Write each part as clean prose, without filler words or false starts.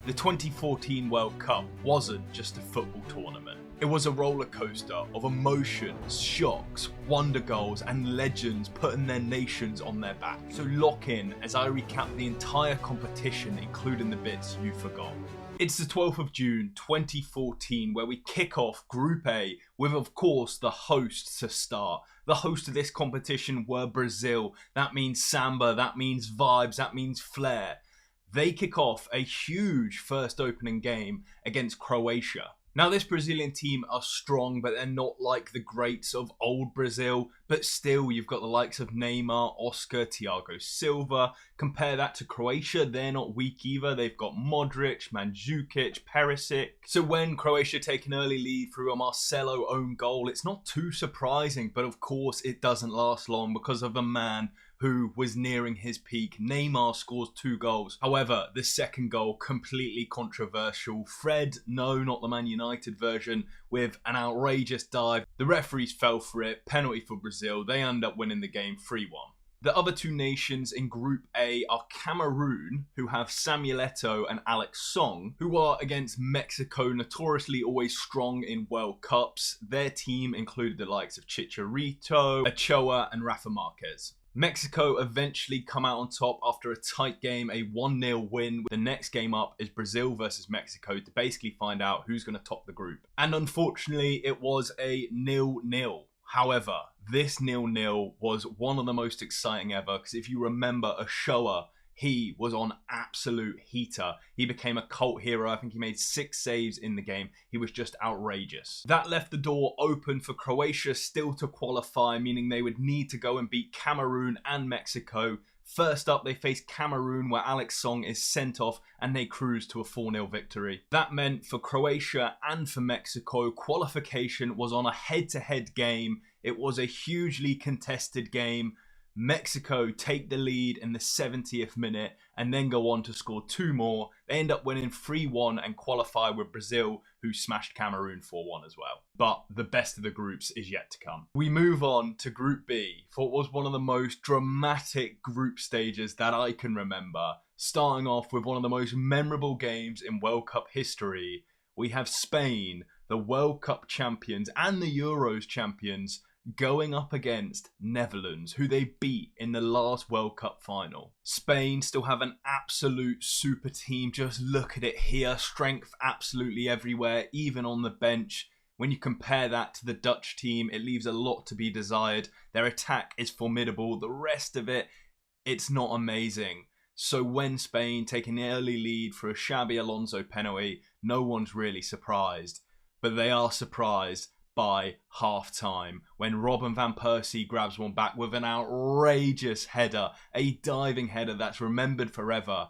The 2014 World Cup wasn't just a football tournament. It was a roller coaster of emotions, shocks, wonder goals and legends putting their nations on their back. So lock in as I recap the entire competition, including the bits you forgot. It's the 12th of June 2014 where we kick off Group A with, of course, the hosts to start. The host of this competition were Brazil. That means samba, that means vibes, that means flair. They kick off a huge first opening game against Croatia. Now, this Brazilian team are strong, but they're not like the greats of old Brazil. But still, you've got the likes of Neymar, Oscar, Thiago Silva. Compare that to Croatia, they're not weak either. They've got Modric, Mandzukic, Perisic. So when Croatia take an early lead through a Marcelo own goal, it's not too surprising. But of course, it doesn't last long because of a man who was nearing his peak. Neymar scores 2 goals. However, the second goal, completely controversial. Fred, no, not the Man United version, with an outrageous dive. The referees fell for it, penalty for Brazil. They end up winning the game 3-1. The other two nations in Group A are Cameroon, who have Samuel Eto'o and Alex Song, who are against Mexico, notoriously always strong in World Cups. Their team included the likes of Chicharito, Ochoa and Rafa Marquez. Mexico eventually come out on top after a tight game, a 1-0 win. The next game up is Brazil versus Mexico to basically find out who's going to top the group. And unfortunately, it was a 0-0. However, this 0-0 was one of the most exciting ever because if you remember Ochoa, he was on absolute heater. He became a cult hero. I think he made 6 saves in the game. He was just outrageous. That left the door open for Croatia still to qualify, meaning they would need to go and beat Cameroon and Mexico. First up, they face Cameroon, where Alex Song is sent off and they cruise to a 4-0 victory. That meant for Croatia and for Mexico, qualification was on a head-to-head game. It was a hugely contested game. Mexico take the lead in the 70th minute and then go on to score 2 more. They end up winning 3-1 and qualify with Brazil, who smashed Cameroon 4-1 as well. But the best of the groups is yet to come. We move on to Group B for what was one of the most dramatic group stages that I can remember. Starting off with one of the most memorable games in World Cup history. We have Spain, the World Cup champions and the Euros champions, going up against Netherlands, who they beat in the last World Cup final. Spain still have an absolute super team. Just look at it here. Strength absolutely everywhere, even on the bench. When you compare that to the Dutch team, it leaves a lot to be desired. Their attack is formidable. The rest of it, it's not amazing. So when Spain take an early lead for a Xabi Alonso penalty, no one's really surprised. But they are surprised by half-time when Robin van Persie grabs one back with an outrageous header, a diving header that's remembered forever.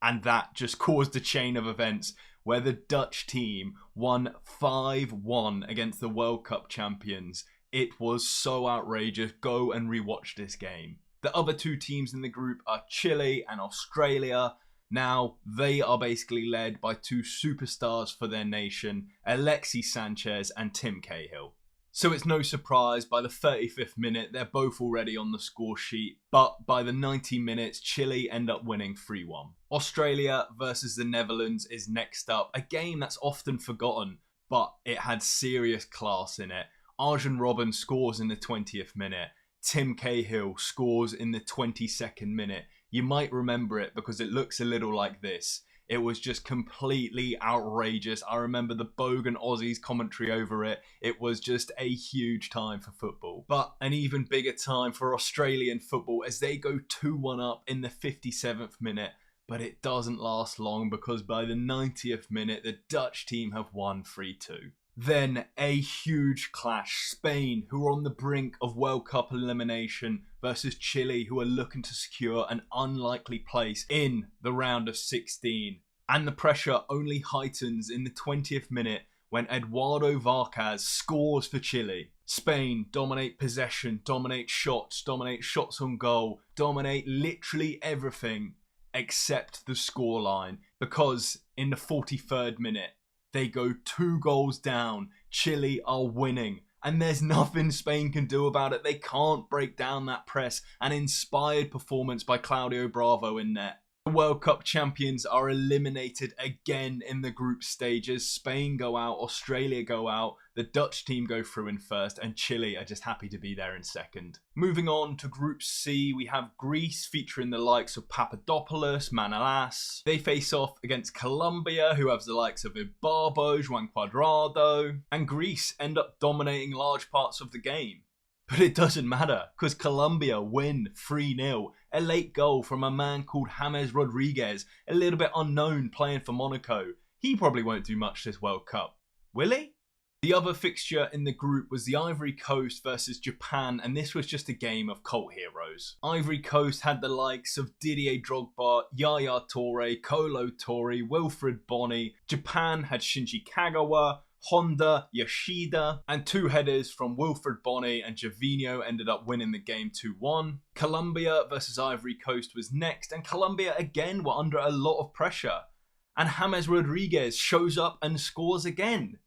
And that just caused a chain of events where the Dutch team won 5-1 against the World Cup champions. It was so outrageous. Go and rewatch this game. The other two teams in the group are Chile and Australia. Now, they are basically led by 2 superstars for their nation, Alexis Sanchez and Tim Cahill. So it's no surprise, by the 35th minute, they're both already on the score sheet, but by the 90 minutes, Chile end up winning 3-1. Australia versus the Netherlands is next up, a game that's often forgotten, but it had serious class in it. Arjen Robben scores in the 20th minute. Tim Cahill scores in the 22nd minute. You might remember it because it looks a little like this. It was just completely outrageous. I remember the Bogan Aussies commentary over it. It was just a huge time for football. But an even bigger time for Australian football as they go 2-1 up in the 57th minute. But it doesn't last long because by the 90th minute, the Dutch team have won 3-2. Then a huge clash. Spain, who are on the brink of World Cup elimination, versus Chile, who are looking to secure an unlikely place in the round of 16. And the pressure only heightens in the 20th minute when Eduardo Vargas scores for Chile. Spain dominate possession, dominate shots on goal, dominate literally everything except the scoreline. Because in the 43rd minute, they go 2 goals down. Chile are winning. And there's nothing Spain can do about it. They can't break down that press. An inspired performance by Claudio Bravo in net. The World Cup champions are eliminated again in the group stages. Spain go out, Australia go out, the Dutch team go through in first, and Chile are just happy to be there in second. Moving on to Group C, we have Greece featuring the likes of Papadopoulos, Manolas. They face off against Colombia, who have the likes of Ibarbo, Juan Cuadrado, and Greece end up dominating large parts of the game. But it doesn't matter, because Colombia win 3-0. A late goal from a man called James Rodriguez, a little bit unknown playing for Monaco. He probably won't do much this World Cup. Will he? The other fixture in the group was the Ivory Coast versus Japan, and this was just a game of cult heroes. Ivory Coast had the likes of Didier Drogba, Yaya Toure, Kolo Toure, Wilfried Bony. Japan had Shinji Kagawa, Honda, Yoshida, and 2 headers from Wilfried Bony and Gervinho ended up winning the game 2-1. Colombia versus Ivory Coast was next, and Colombia again were under a lot of pressure. And James Rodriguez shows up and scores again.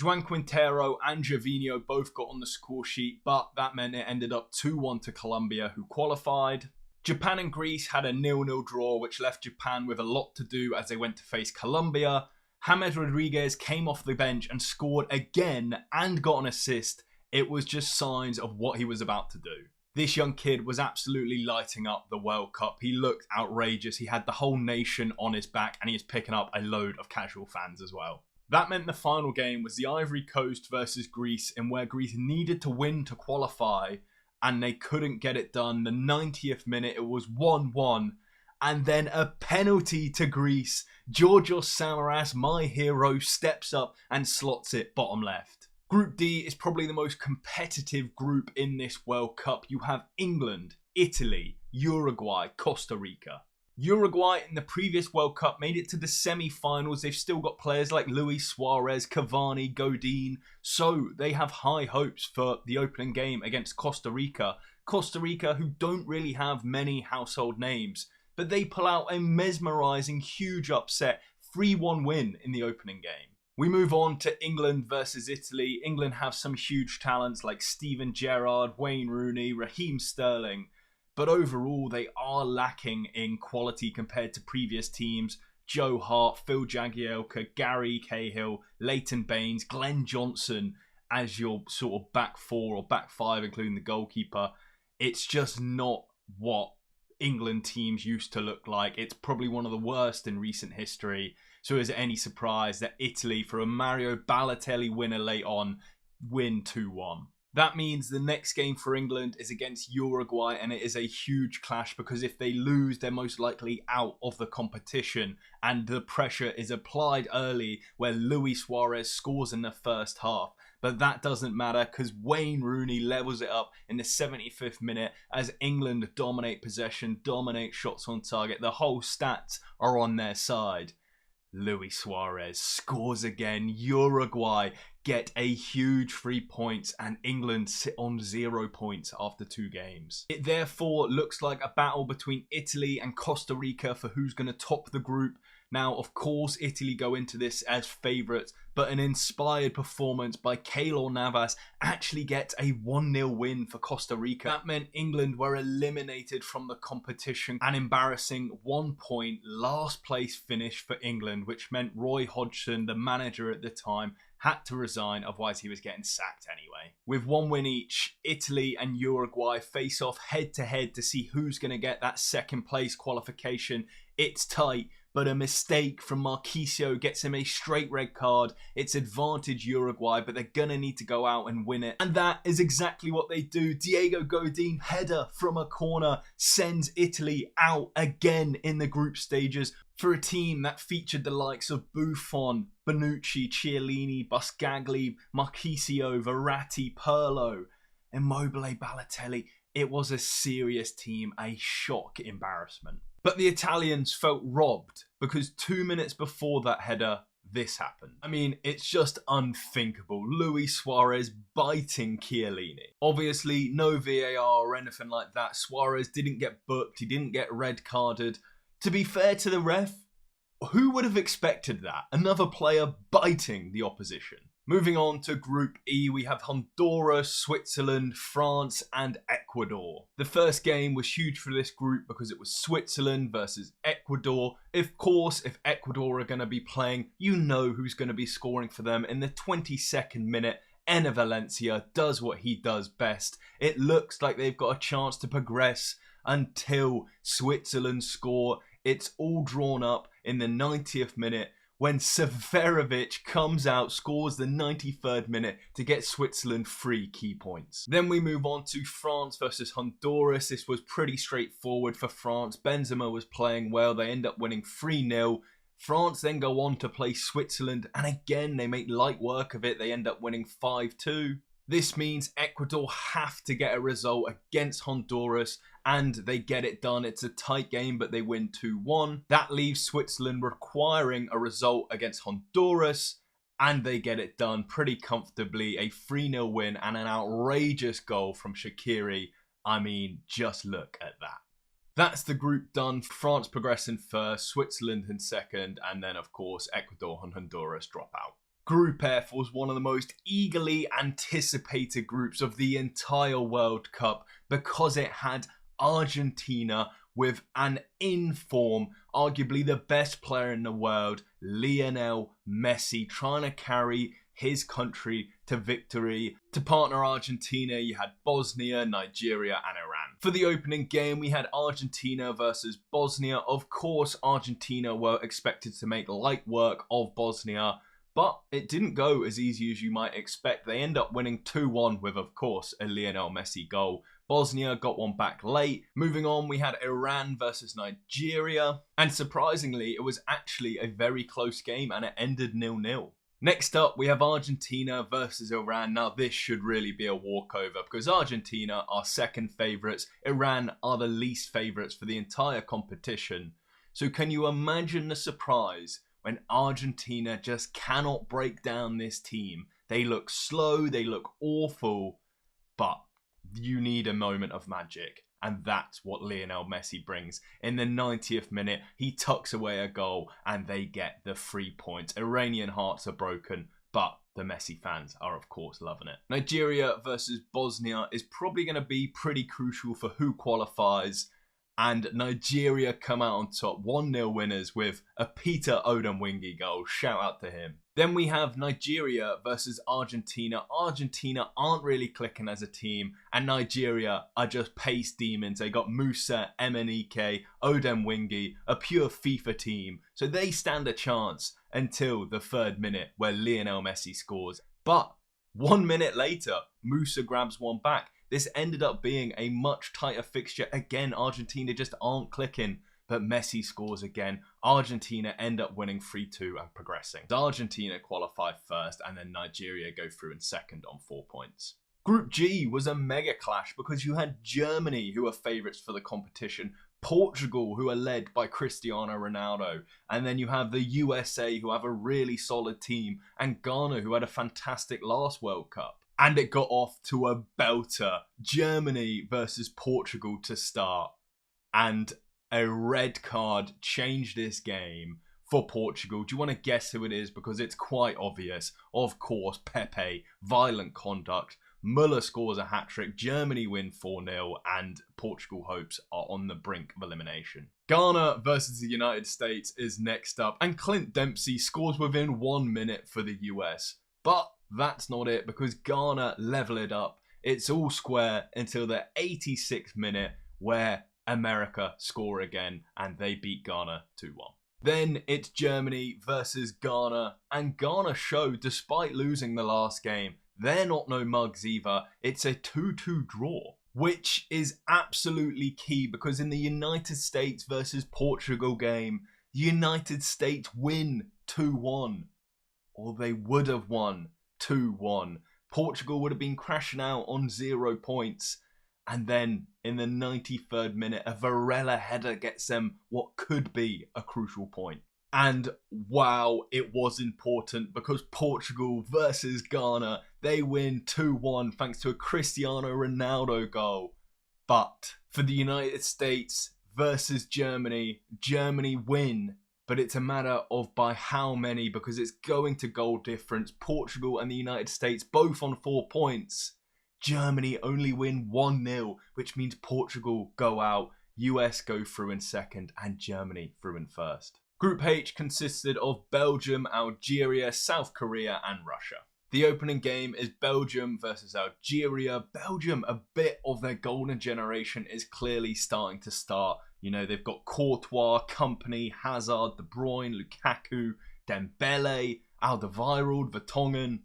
Juan Quintero and Gervinho both got on the score sheet, but that meant it ended up 2-1 to Colombia, who qualified. Japan and Greece had a 0-0 draw, which left Japan with a lot to do as they went to face Colombia. James Rodriguez came off the bench and scored again and got an assist. It was just signs of what he was about to do. This young kid was absolutely lighting up the World Cup. He looked outrageous. He had the whole nation on his back, and he was picking up a load of casual fans as well. That meant the final game was the Ivory Coast versus Greece, in where Greece needed to win to qualify, and they couldn't get it done. The 90th minute, it was 1-1. And then a penalty to Greece. Georgios Samaras, my hero, steps up and slots it bottom left. Group D is probably the most competitive group in this World Cup. You have England, Italy, Uruguay, Costa Rica. Uruguay in the previous World Cup made it to the semi-finals. They've still got players like Luis Suarez, Cavani, Godin. So they have high hopes for the opening game against Costa Rica. Costa Rica, who don't really have many household names. But they pull out a mesmerising, huge upset, 3-1 win in the opening game. We move on to England versus Italy. England have some huge talents like Steven Gerrard, Wayne Rooney, Raheem Sterling. But overall, they are lacking in quality compared to previous teams. Joe Hart, Phil Jagielka, Gary Cahill, Leighton Baines, Glenn Johnson as your sort of back 4 or back 5, including the goalkeeper. It's just not what England teams used to look like. It's probably one of the worst in recent history. So is it any surprise that Italy, for a Mario Balotelli winner late on, win 2-1? That means the next game for England is against Uruguay, and it is a huge clash because if they lose, they're most likely out of the competition, and the pressure is applied early where Luis Suarez scores in the first half. But that doesn't matter because Wayne Rooney levels it up in the 75th minute as England dominate possession, dominate shots on target. The whole stats are on their side. Luis Suarez scores again. Uruguay get a huge 3 points and England sit on 0 points after 2 games. It therefore looks like a battle between Italy and Costa Rica for who's going to top the group. Now, of course, Italy go into this as favourites, but an inspired performance by Keylor Navas actually gets a 1-0 win for Costa Rica. That meant England were eliminated from the competition, an embarrassing 1 point last place finish for England, which meant Roy Hodgson, the manager at the time, had to resign, otherwise he was getting sacked anyway. With 1 win each, Italy and Uruguay face off head to head to see who's going to get that second place qualification. It's tight, but a mistake from Marquisio gets him a straight red card. It's advantage Uruguay, but they're going to need to go out and win it. And that is exactly what they do. Diego Godin, header from a corner, sends Italy out again in the group stages for a team that featured the likes of Buffon, Bonucci, Chiellini, Buscagli, Marquisio, Verratti, Pirlo, Immobile, Balotelli. It was a serious team, a shock embarrassment. But the Italians felt robbed because 2 minutes before that header, this happened. I mean, it's just unthinkable. Luis Suarez biting Chiellini. Obviously, no VAR or anything like that. Suarez didn't get booked. He didn't get red carded. To be fair to the ref, who would have expected that? Another player biting the opposition. Moving on to Group E, we have Honduras, Switzerland, France, and Ecuador. The first game was huge for this group because it was Switzerland versus Ecuador. Of course, if Ecuador are going to be playing, you know who's going to be scoring for them in the 22nd minute. Enner Valencia does what he does best. It looks like they've got a chance to progress until Switzerland score. It's all drawn up in the 90th minute. When Severovic comes out, scores the 93rd minute to get Switzerland 3 key points. Then we move on to France versus Honduras. This was pretty straightforward for France. Benzema was playing well. They end up winning 3-0. France then go on to play Switzerland, and again, they make light work of it. They end up winning 5-2. This means Ecuador have to get a result against Honduras, and they get it done. It's a tight game, but they win 2-1. That leaves Switzerland requiring a result against Honduras, and they get it done pretty comfortably. A 3-0 win and an outrageous goal from Shaqiri. I mean, just look at that. That's the group done. France progressing first, Switzerland in second, and then, of course, Ecuador and Honduras drop out. Group F was one of the most eagerly anticipated groups of the entire World Cup because it had Argentina with an in-form, arguably the best player in the world, Lionel Messi, trying to carry his country to victory. To partner Argentina, you had Bosnia, Nigeria, and Iran. For the opening game, we had Argentina versus Bosnia. Of course, Argentina were expected to make light work of Bosnia, but it didn't go as easy as you might expect. They end up winning 2-1 with, of course, a Lionel Messi goal. Bosnia got one back late. Moving on, we had Iran versus Nigeria. And surprisingly, it was actually a very close game and it ended 0-0. Next up, we have Argentina versus Iran. Now, this should really be a walkover because Argentina are second favourites. Iran are the least favourites for the entire competition. So can you imagine the surprise when Argentina just cannot break down this team? They look slow, they look awful, but you need a moment of magic. And that's what Lionel Messi brings. In the 90th minute, he tucks away a goal and they get the 3 points. Iranian hearts are broken, but the Messi fans are, of course, loving it. Nigeria versus Bosnia is probably going to be pretty crucial for who qualifies. And Nigeria come out on top, 1-0 winners with a Peter Odemwingie goal. Shout out to him. Then we have Nigeria versus Argentina. Argentina aren't really clicking as a team, and Nigeria are just pace demons. They got Musa, Emenike, Odemwingie, a pure FIFA team. So they stand a chance until the 3rd minute where Lionel Messi scores. But 1 minute later, Musa grabs one back. This ended up being a much tighter fixture. Again, Argentina just aren't clicking, but Messi scores again. Argentina end up winning 3-2 and progressing. Argentina qualify first, and then Nigeria go through in second on 4 points. Group G was a mega clash because you had Germany, who are favourites for the competition, Portugal, who are led by Cristiano Ronaldo, and then you have the USA, who have a really solid team, and Ghana, who had a fantastic last World Cup. And it got off to a belter. Germany versus Portugal to start. And a red card changed this game for Portugal. Do you want to guess who it is? Because it's quite obvious. Of course, Pepe, violent conduct. Müller scores a hat-trick. Germany win 4-0. And Portugal hopes are on the brink of elimination. Ghana versus the United States is next up. And Clint Dempsey scores within 1 minute for the US. But that's not it, because Ghana level it up. It's all square until the 86th minute where America score again and they beat Ghana 2-1. Then it's Germany versus Ghana, and Ghana showed, despite losing the last game, they're not no mugs either. It's a 2-2 draw, which is absolutely key because in the United States versus Portugal game, the United States win 2-1, or they would have won 2-1. Portugal would have been crashing out on 0 points. And then in the 93rd minute, a Varela header gets them what could be a crucial point. And wow, it was important because Portugal versus Ghana, they win 2-1 thanks to a Cristiano Ronaldo goal. But for the United States versus Germany, Germany win but it's a matter of by how many, because it's going to goal difference. Portugal and the United States both on 4 points. Germany only win 1-0, which means Portugal go out, US go through in second, and Germany through in first. Group H consisted of Belgium, Algeria, South Korea, and Russia. The opening game is Belgium versus Algeria. Belgium, a bit of their golden generation is clearly starting to start. You know, they've got Courtois, Kompany, Hazard, De Bruyne, Lukaku, Dembele, Alderweireld, Vertonghen.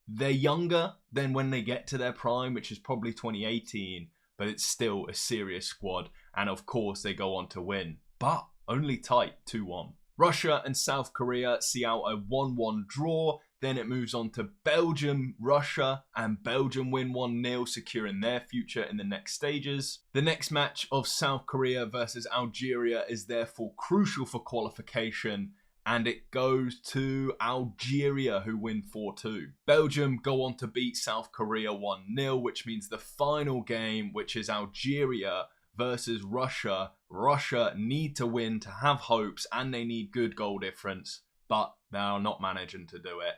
They're younger than when they get to their prime, which is probably 2018, but it's still a serious squad. And of course, they go on to win, but only tight 2-1. Russia and South Korea see out a 1-1 draw. Then it moves on to Belgium, Russia, and Belgium win 1-0, securing their future in the next stages. The next match of South Korea versus Algeria is therefore crucial for qualification, and it goes to Algeria, who win 4-2. Belgium go on to beat South Korea 1-0, which means the final game, which is Algeria versus Russia. Russia need to win to have hopes, and they need good goal difference, but they are not managing to do it.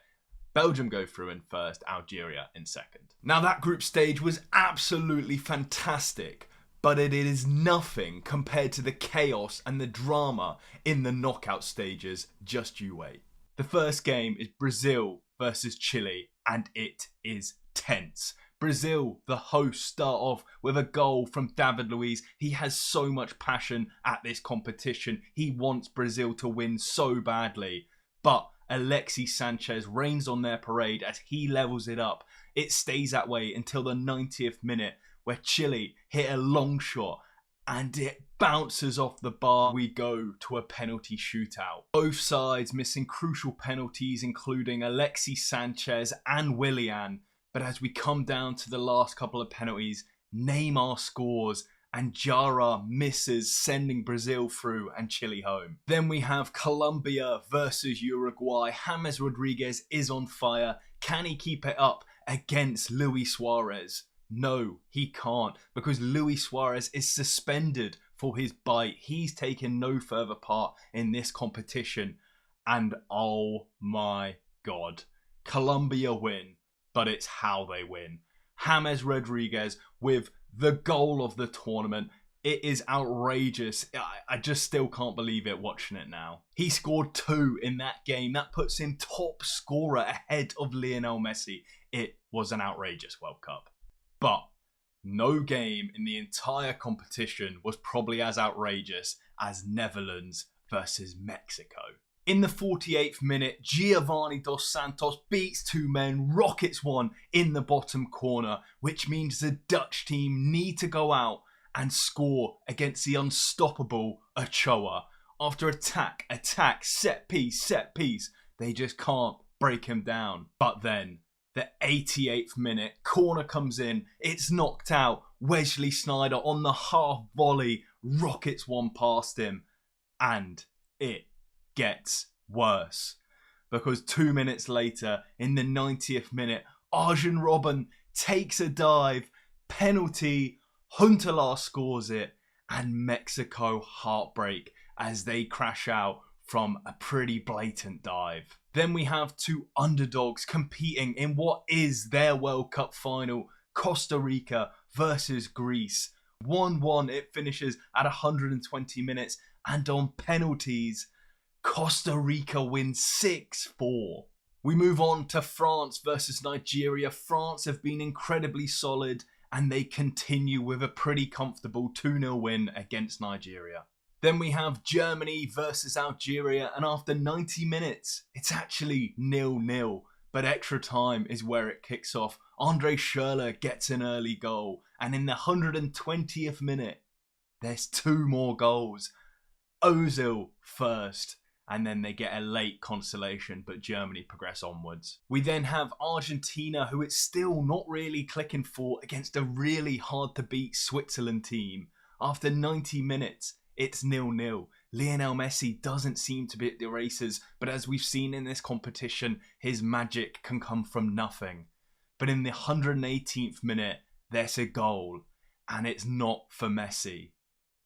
Belgium go through in first, Algeria in second. Now that group stage was absolutely fantastic, but it is nothing compared to the chaos and the drama in the knockout stages. Just you wait. The first game is Brazil versus Chile, and it is tense. Brazil, the hosts, start off with a goal from David Luiz. He has so much passion at this competition. He wants Brazil to win so badly, but Alexis Sanchez rains on their parade as he levels it up. It stays that way until the 90th minute, where Chile hit a long shot and it bounces off the bar. We go to a penalty shootout. Both sides missing crucial penalties, including Alexis Sanchez and Willian. But as we come down to the last couple of penalties, Neymar scores and Jara misses, sending Brazil through and Chile home. Then we have Colombia versus Uruguay. James Rodriguez is on fire. Can he keep it up against Luis Suarez? No, he can't, because Luis Suarez is suspended for his bite. He's taken no further part in this competition. And oh my God, Colombia win, but it's how they win. James Rodriguez with the goal of the tournament. It is outrageous. I just still can't believe it watching it now. He scored 2 in that game. That puts him top scorer ahead of Lionel Messi. It was an outrageous World Cup. But no game in the entire competition was probably as outrageous as Netherlands versus Mexico. In the 48th minute, Giovanni Dos Santos beats 2 men, rockets 1 in the bottom corner, which means the Dutch team need to go out and score against the unstoppable Ochoa. After attack, set piece, they just can't break him down. But then, the 88th minute, corner comes in, it's knocked out. Wesley Sneijder on the half volley, rockets 1 past him, and it gets worse, because 2 minutes later, in the 90th minute, Arjen Robben takes a dive, penalty, Huntelaar scores it, and Mexico heartbreak as they crash out from a pretty blatant dive. Then we have 2 underdogs competing in what is their World Cup final, Costa Rica versus Greece. 1-1 it finishes at 120 minutes, and on penalties, Costa Rica wins 6-4. We move on to France versus Nigeria. France have been incredibly solid, and they continue with a pretty comfortable 2-0 win against Nigeria. Then we have Germany versus Algeria, and after 90 minutes, it's actually 0-0. But extra time is where it kicks off. Andre Schürrle gets an early goal, and in the 120th minute, there's 2 more goals. Ozil first, and then they get a late consolation, but Germany progress onwards. We then have Argentina, who it's still not really clicking for, against a really hard to beat Switzerland team. After 90 minutes, it's 0-0. Lionel Messi doesn't seem to be at the races, but as we've seen in this competition, his magic can come from nothing. But in the 118th minute, there's a goal, and it's not for Messi.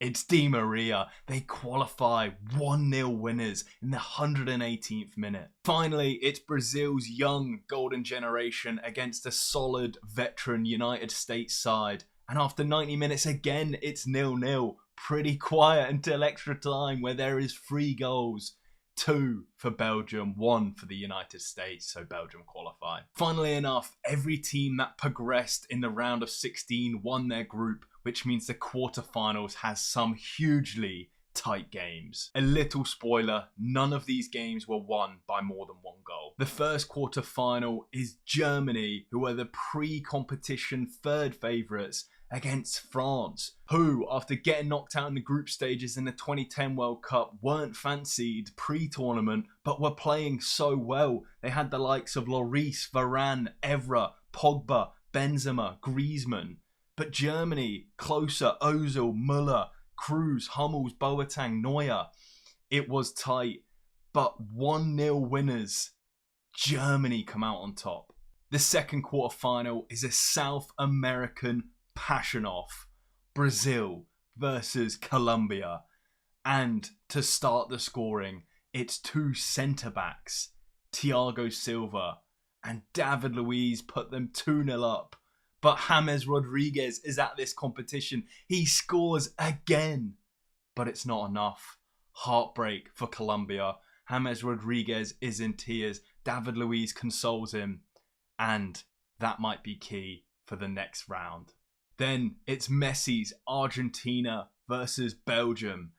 It's Di Maria. They qualify 1-0 winners in the 118th minute. Finally, it's Brazil's young golden generation against a solid veteran United States side. And after 90 minutes again, it's 0-0. Pretty quiet until extra time where there is 3 goals. 2 for Belgium, 1 for the United States, so Belgium qualify. Funnily enough, every team that progressed in the round of 16 won their group, which means the quarterfinals has some hugely tight games. A little spoiler, none of these games were won by more than 1 goal. The first quarterfinal is Germany, who are the pre-competition third favourites, against France, who, after getting knocked out in the group stages in the 2010 World Cup, weren't fancied pre-tournament, but were playing so well. They had the likes of Lloris, Varane, Evra, Pogba, Benzema, Griezmann. But Germany, Klose, Ozil, Müller, Kroos, Hummels, Boateng, Neuer. It was tight, but 1-0 winners. Germany come out on top. The second quarterfinal is a South American passion off. Brazil versus Colombia. And to start the scoring, it's 2 centre-backs, Thiago Silva and David Luiz, put them 2-0 up. But James Rodriguez is at this competition. He scores again. But it's not enough. Heartbreak for Colombia. James Rodriguez is in tears. David Luiz consoles him. And that might be key for the next round. Then it's Messi's Argentina versus Belgium.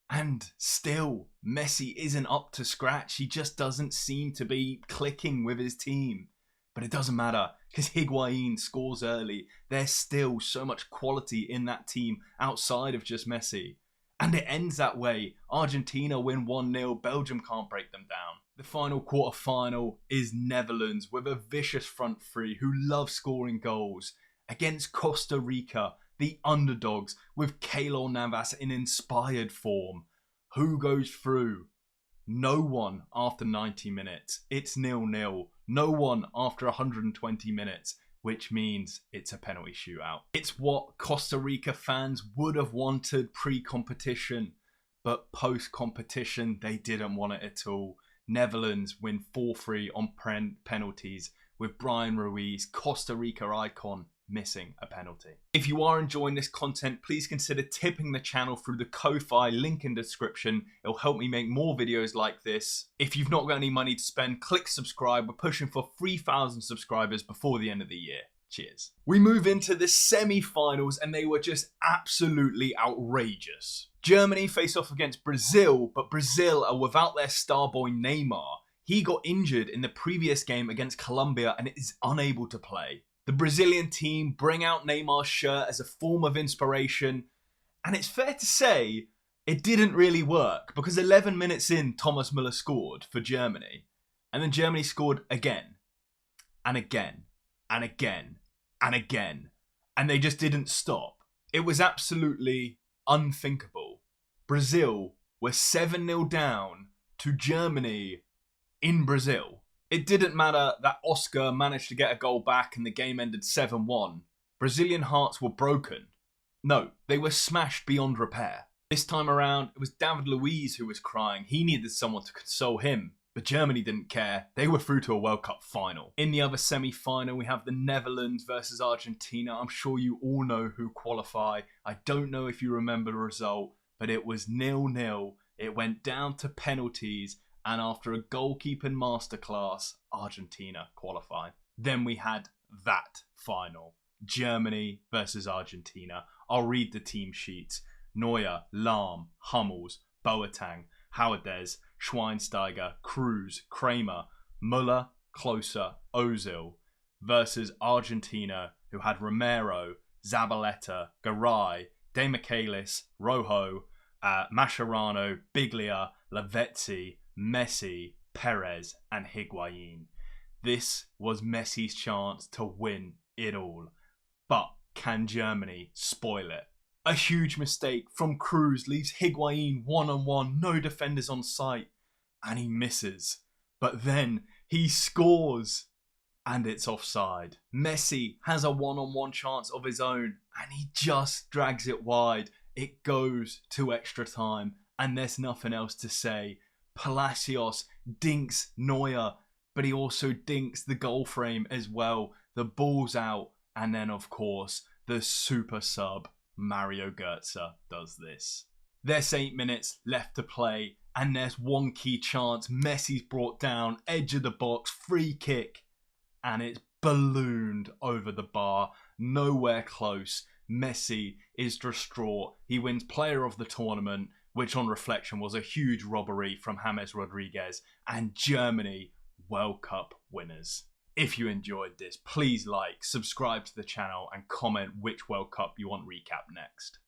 And still, Messi isn't up to scratch. He just doesn't seem to be clicking with his team. But it doesn't matter, because Higuain scores early. There's still so much quality in that team outside of just Messi. And it ends that way. Argentina win 1-0. Belgium can't break them down. The final quarter-final is Netherlands with a vicious front three who love scoring goals against Costa Rica, the underdogs, with Keylor Navas in inspired form. Who goes through? No one after 90 minutes. It's 0-0. No one after 120 minutes, which means it's a penalty shootout. It's what Costa Rica fans would have wanted pre-competition, but post-competition, they didn't want it at all. Netherlands win 4-3 on penalties with Brian Ruiz, Costa Rica icon, missing a penalty. If you are enjoying this content, please consider tipping the channel through the Ko-Fi link in the description. It'll help me make more videos like this. If you've not got any money to spend, click subscribe. We're pushing for 3,000 subscribers before the end of the year. Cheers. We move into the semi-finals and they were just absolutely outrageous. Germany face off against Brazil, but Brazil are without their star boy Neymar. He got injured in the previous game against Colombia and is unable to play. The Brazilian team bring out Neymar's shirt as a form of inspiration, and it's fair to say it didn't really work because 11 minutes in, Thomas Müller scored for Germany, and then Germany scored again, and again, and again, and again, and they just didn't stop. It was absolutely unthinkable. Brazil were 7-0 down to Germany in Brazil. It didn't matter that Oscar managed to get a goal back and the game ended 7-1. Brazilian hearts were broken. No, they were smashed beyond repair. This time around, it was David Luiz who was crying. He needed someone to console him. But Germany didn't care. They were through to a World Cup final. In the other semi-final, we have the Netherlands versus Argentina. I'm sure you all know who qualify. I don't know if you remember the result, but it was 0-0. It went down to penalties. And after a goalkeeping masterclass, Argentina qualify. Then we had that final. Germany versus Argentina. I'll read the team sheets. Neuer, Lahm, Hummels, Boateng, Howardez, Schweinsteiger, Kroos, Kramer, Müller, Klose, Ozil versus Argentina, who had Romero, Zabaleta, Garay, De Michelis, Rojo, Mascherano, Biglia, Lavezzi, Messi, Perez and Higuain. This was Messi's chance to win it all. But can Germany spoil it? A huge mistake from Kroos leaves Higuain one-on-one, no defenders on sight, and he misses. But then he scores, and it's offside. Messi has a one-on-one chance of his own, and he just drags it wide. It goes to extra time, and there's nothing else to say. Palacios dinks Neuer, but he also dinks the goal frame as well. The ball's out, and then of course the super sub Mario Götze does this. There's 8 minutes left to play, and there's one key chance. Messi's brought down, edge of the box, free kick, and it's ballooned over the bar, nowhere close. Messi is distraught. He wins player of the tournament, which on reflection was a huge robbery from James Rodriguez, and Germany World Cup winners. If you enjoyed this, please like, subscribe to the channel, and comment which World Cup you want recap next.